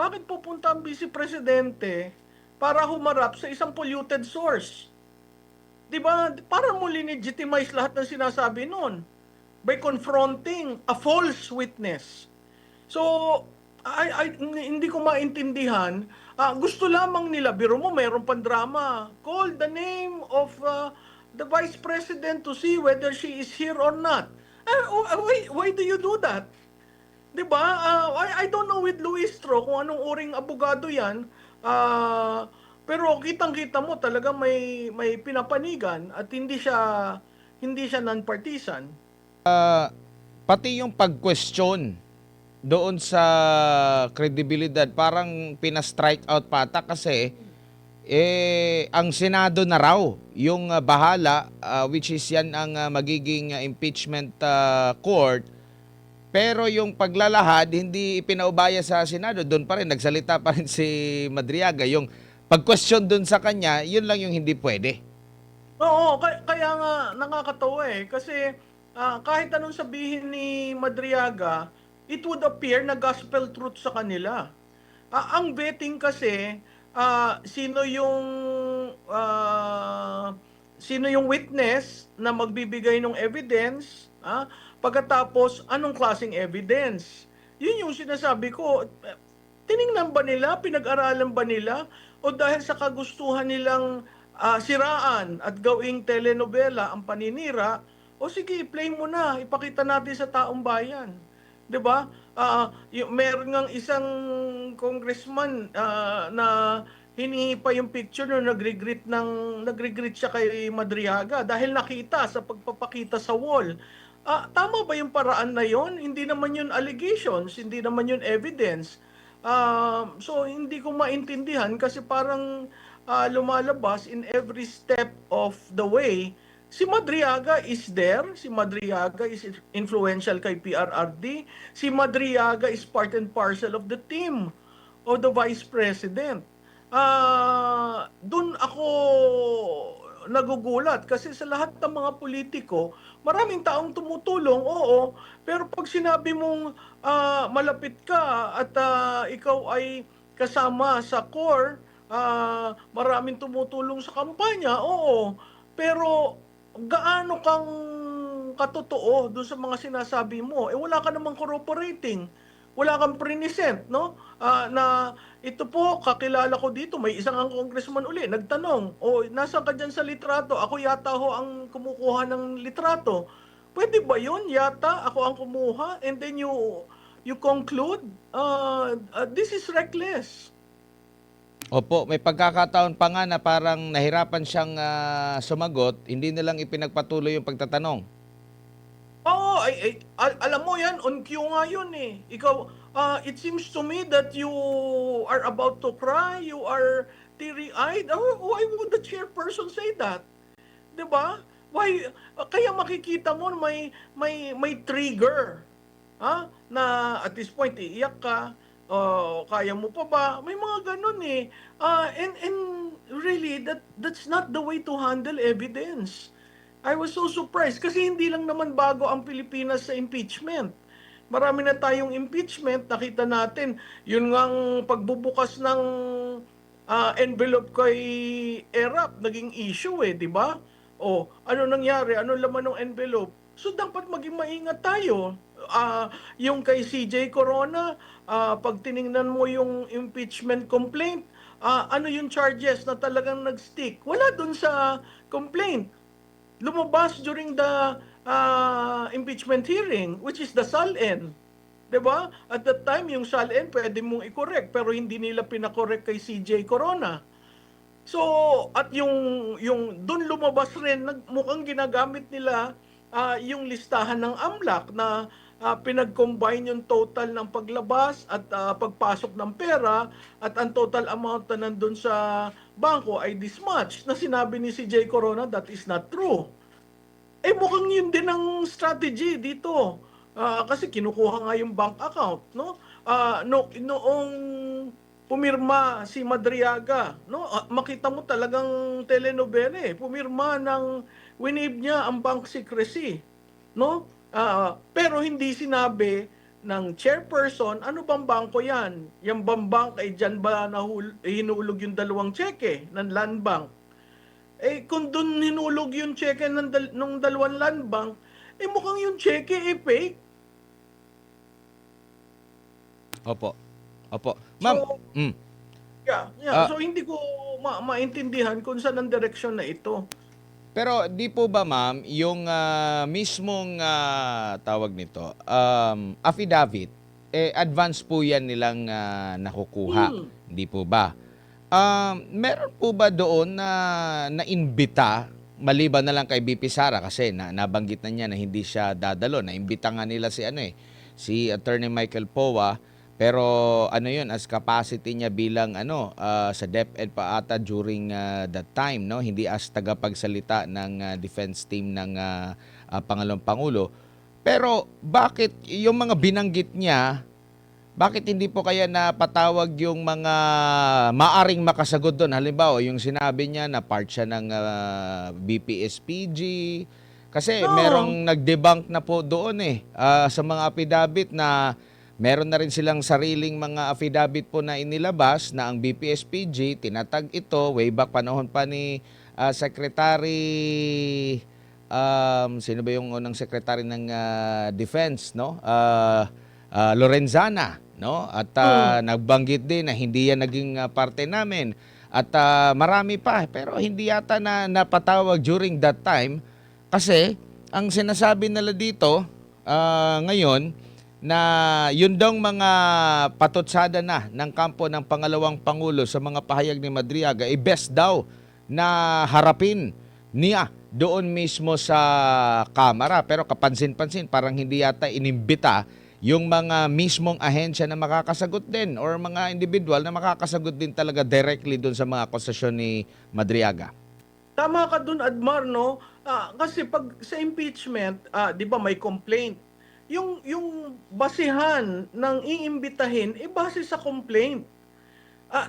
bakit pupunta ang Vice Presidente para humarap sa isang polluted source? 'Di ba? Para mo legitimize lahat ng sinasabi noon by confronting a false witness. So, hindi ko maintindihan. Gusto lamang nila, biro mo, mayroon pang drama. Call the name of the Vice President to see whether she is here or not. Why do you do that? 'Di ba? I don't know with Luistro kung anong uring abogado 'yan. Pero kitang-kita mo talaga may pinapanigan at hindi siya non-partisan. Pati yung pag-question doon sa kredibilidad, parang pina-strike out pata kasi ang Senado na raw yung bahala, which is yan ang magiging impeachment court. Pero yung paglalahad, hindi ipinaubaya sa Senado. Doon pa rin, nagsalita pa rin si Madriaga. Yung pag-question doon sa kanya, yun lang yung hindi pwede. Oo, kaya nga nakakatawa eh. Kasi kahit anong sabihin ni Madriaga, it would appear na gospel truth sa kanila. Ang vetting kasi, ah, sino yung witness na magbibigay ng evidence, pagkatapos anong klaseng evidence. Yun yung sinasabi ko. Tiningnan ba nila, pinag-aralan ba nila, o dahil sa kagustuhan nilang siraan at gawing telenovela ang paninira, o sige, play mo na, ipakita natin sa taong bayan. 'Di ba? Meron ngang isang congressman na hinihingi pa yung picture no nagre-greet siya kay Madriaga dahil nakita sa pagpapakita sa wall. Tama ba yung paraan na yon? Hindi naman yun allegations, hindi naman yun evidence. So hindi ko maintindihan kasi parang lumalabas in every step of the way. Si Madriaga is there, si Madriaga is influential kay PRRD, si Madriaga is part and parcel of the team of the Vice President. Doon ako nagugulat kasi sa lahat ng mga politiko, maraming taong tumutulong, oo, pero pag sinabi mong malapit ka at ikaw ay kasama sa core, maraming tumutulong sa kampanya, oo, pero gaano kang katotoo doon sa mga sinasabi mo? Wala ka namang corroborating. Wala kang present, no? Na ito po, kakilala ko dito, may isang ang congressman uli, nagtanong, nasaan ka dyan sa litrato? Ako yata ho ang kumukuha ng litrato. Pwede ba yun? Yata, ako ang kumuha? And then you conclude, this is reckless. Opo, may pagkakataon pa nga na parang nahirapan siyang sumagot, hindi nilang ipinagpatuloy yung pagtatanong. Oo, alam mo yan, on cue nga yun eh. Ikaw, it seems to me that you are about to cry, you are teary-eyed. Why would the chairperson say that? 'Di ba? Why kaya makikita mo may trigger. Na at this point iiyak ka, kaya mo pa ba? May mga ganun eh. And really that's not the way to handle evidence. I was so surprised kasi hindi lang naman bago ang Pilipinas sa impeachment. Marami na tayong impeachment, nakita natin. Yun ngang pagbubukas ng envelope kay ERAP, naging issue eh, di ba? Ano nangyari? Ano laman ng envelope? So dapat maging maingat tayo. Yung kay CJ Corona, pag tiningnan mo yung impeachment complaint, ano yung charges na talagang nag-stick? Wala dun sa complaint. Lumabas during the impeachment hearing, which is the SALN. 'Di ba? At that time, yung SALN pwede mong i-correct, pero hindi nila pinakorek kay CJ Corona. So, at yung doon lumabas rin, mukhang ginagamit nila yung listahan ng AMLAC na pinag-combine yung total ng paglabas at pagpasok ng pera at ang total amount na nandun sa bangko ay this much. Na sinabi ni si Jay Corona, that is not true. Mukhang yun din ang strategy dito. Kasi kinukuha nga yung bank account, no? Noong pumirma si Madriaga, no? Makita mo talagang telenovela eh. Pumirma ng winave niya ang bank secrecy, no? Pero hindi sinabi ng chairperson, ano bang bangko yan? Yung bang bank ay dyan ba hinulog yung dalawang cheque ng land bank? Eh kung doon hinulog yung cheque nung dalawang land bank, eh mukhang yung cheque eh fake. Opo. Opo. Ma'am, So, mm, yeah. ah, So hindi ko maintindihan kung saan ang direksyon na ito. pero di po ba ma'am, yung mismong tawag nito, affidavit, advance po yan nilang nakukuha. Hmm. Di po ba? Meron po ba doon na naimbita, maliban na lang kay BP Sara kasi nabanggit na niya na hindi siya dadalo. Naimbita nga nila si si Attorney Michael Powa, pero ano yun, as capacity niya bilang sa DepEd pa ata during that time, no? Hindi as tagapagsalita ng defense team ng Pangalawang Pangulo. Pero bakit yung mga binanggit niya, bakit hindi po kaya napatawag yung mga maaring makasagot doon? Halimbawa, yung sinabi niya na part siya ng BPSPG. Kasi No. merong nag-debunk na po doon sa mga affidavit na meron na rin silang sariling mga affidavit po na inilabas na ang BPSPG, tinatag ito way back panahon pa ni Secretary, sino ba yung unang secretary ng Defense, no? Lorenzana, no? At Hmm. nagbanggit din na hindi yan naging parte namin. At marami pa, pero hindi yata na napatawag during that time kasi ang sinasabi nila dito ngayon na yun daw mga patutsada na ng kampo ng Pangalawang Pangulo sa mga pahayag ni Madriaga, best daw na harapin niya doon mismo sa Kamara. Pero kapansin-pansin, parang hindi yata inimbita yung mga mismong ahensya na makakasagot din or mga individual na makakasagot din talaga directly doon sa mga akusasyon ni Madriaga. Tama ka dun, Admar, no? Kasi pag sa impeachment, 'di ba may complaint. Yung basihan ng iimbitahin base sa complaint.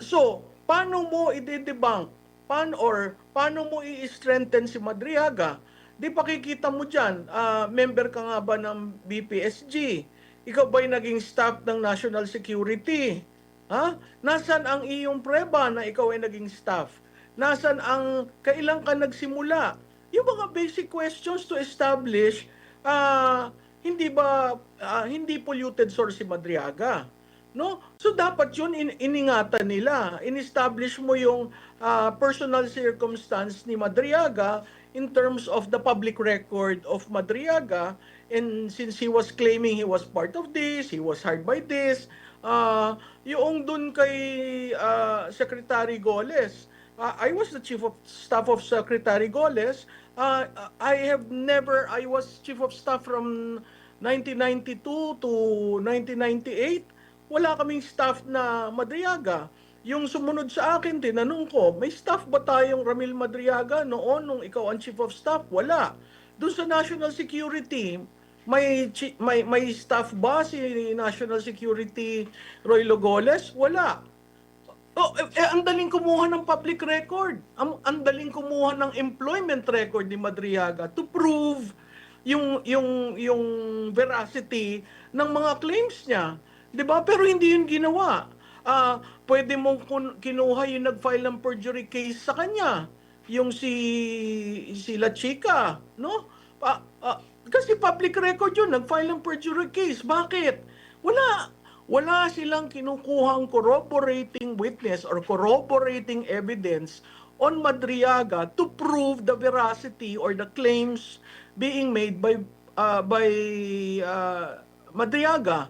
So, paano mo i-debunk? Paano mo i-strengthen si Madriaga? Di pakikita mo diyan, member ka nga ba ng BPSG? Ikaw ba'y naging staff ng National Security? Ha? Nasaan ang iyong preba na ikaw ay naging staff? Nasaan ang kailan ka nagsimula? Yung mga basic questions to establish hindi polluted source si Madriaga, no? So dapat yun iningatan nila. In-establish mo yung personal circumstance ni Madriaga in terms of the public record of Madriaga, and since he was claiming he was part of this, he was hired by this, yung dun kay Secretary Goles, I was the chief of staff of Secretary Goles. I was chief of staff from 1992 to 1998. Wala kaming staff na Madriaga. Yung sumunod sa akin, tinanong ko, may staff ba tayong Ramil Madriaga noon nung ikaw ang chief of staff? Wala. Doon sa National Security, may staff ba si National Security Roy Logoles? Wala. Ang daling kumuha ng public record. Ang daling kumuha ng employment record ni Madriaga to prove yung veracity ng mga claims niya. 'Di ba? Pero hindi yun ginawa. Pwede mong kinuha yung nag-file ng perjury case sa kanya, yung si La Chica, no? Kasi public record yun, nag-file ng perjury case. Bakit? Wala silang kinukuhang corroborating witness or corroborating evidence on Madriaga to prove the veracity or the claims being made by Madriaga.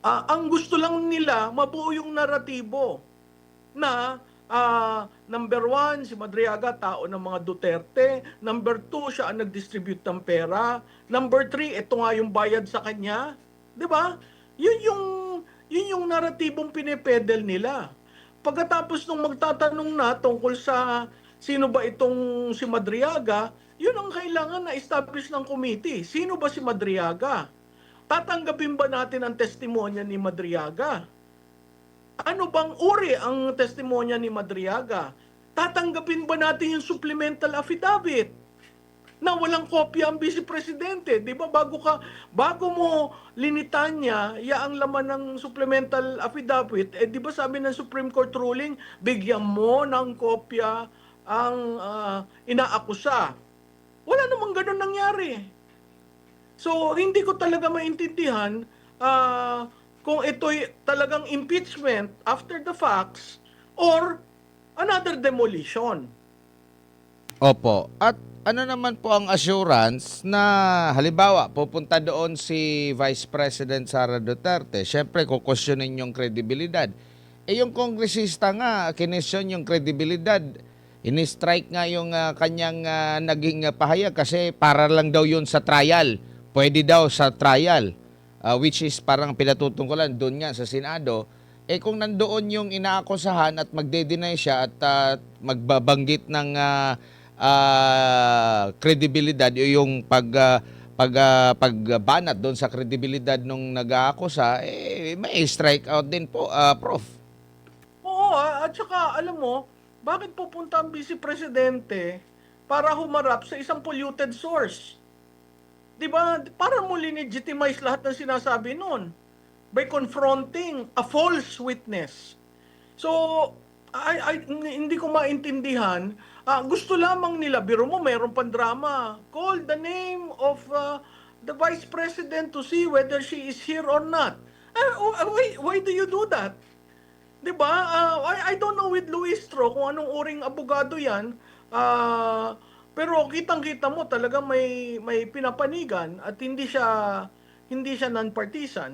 Ang gusto lang nila, mabuo yung naratibo na number one, si Madriaga, tao ng mga Duterte. Number two, siya ang nag-distribute ng pera. Number three, ito nga yung bayad sa kanya. 'Di ba? Yun yung naratibong pinepedel nila. Pagkatapos nung magtatanong na tungkol sa sino ba itong si Madriaga, yun ang kailangan na establish ng committee. Sino ba si Madriaga? Tatanggapin ba natin ang testimonya ni Madriaga? Ano bang uri ang testimonya ni Madriaga? Tatanggapin ba natin yung supplemental affidavit? na walang kopya ang Vice Presidente. Di ba bago mo linitan niya, ang laman ng supplemental affidavit, di ba sabi ng Supreme Court ruling, bigyan mo ng kopya ang inaakusa. Wala namang ganun nangyari. So, hindi ko talaga maintindihan kung ito'y talagang impeachment after the facts or another demolition. Opo. At ano naman po ang assurance na halimbawa pupunta doon si Vice President Sara Duterte, syempre kukwestiyonin yung kredibilidad. Yung kongresista nga, kinesyon yung kredibilidad. Ini-strike nga yung kanyang naging pahayag kasi para lang daw yun sa trial. Pwede daw sa trial. Which is parang pinatutungkulan doon nga sa Senado. Kung nandoon yung inaakusahan at magde-deny siya at magbabanggit ng kredibilidad o yung pagbanat doon sa kredibilidad nung nag-aakusa, may strike out din po, Prof. Oo, at saka alam mo, bakit pupunta ang Vice Presidente para humarap sa isang polluted source? 'Di ba? Para mo legitimize lahat ng sinasabi noon by confronting a false witness. So, hindi ko maintindihan. Gusto lamang nila, biro mo, mayroon pang drama. Call the name of the Vice President to see whether she is here or not. Why do you do that? 'Di ba? I don't know with Luistro kung anong uring abogado 'yan. Pero kitang-kita mo talaga may pinapanigan at hindi siya non-partisan.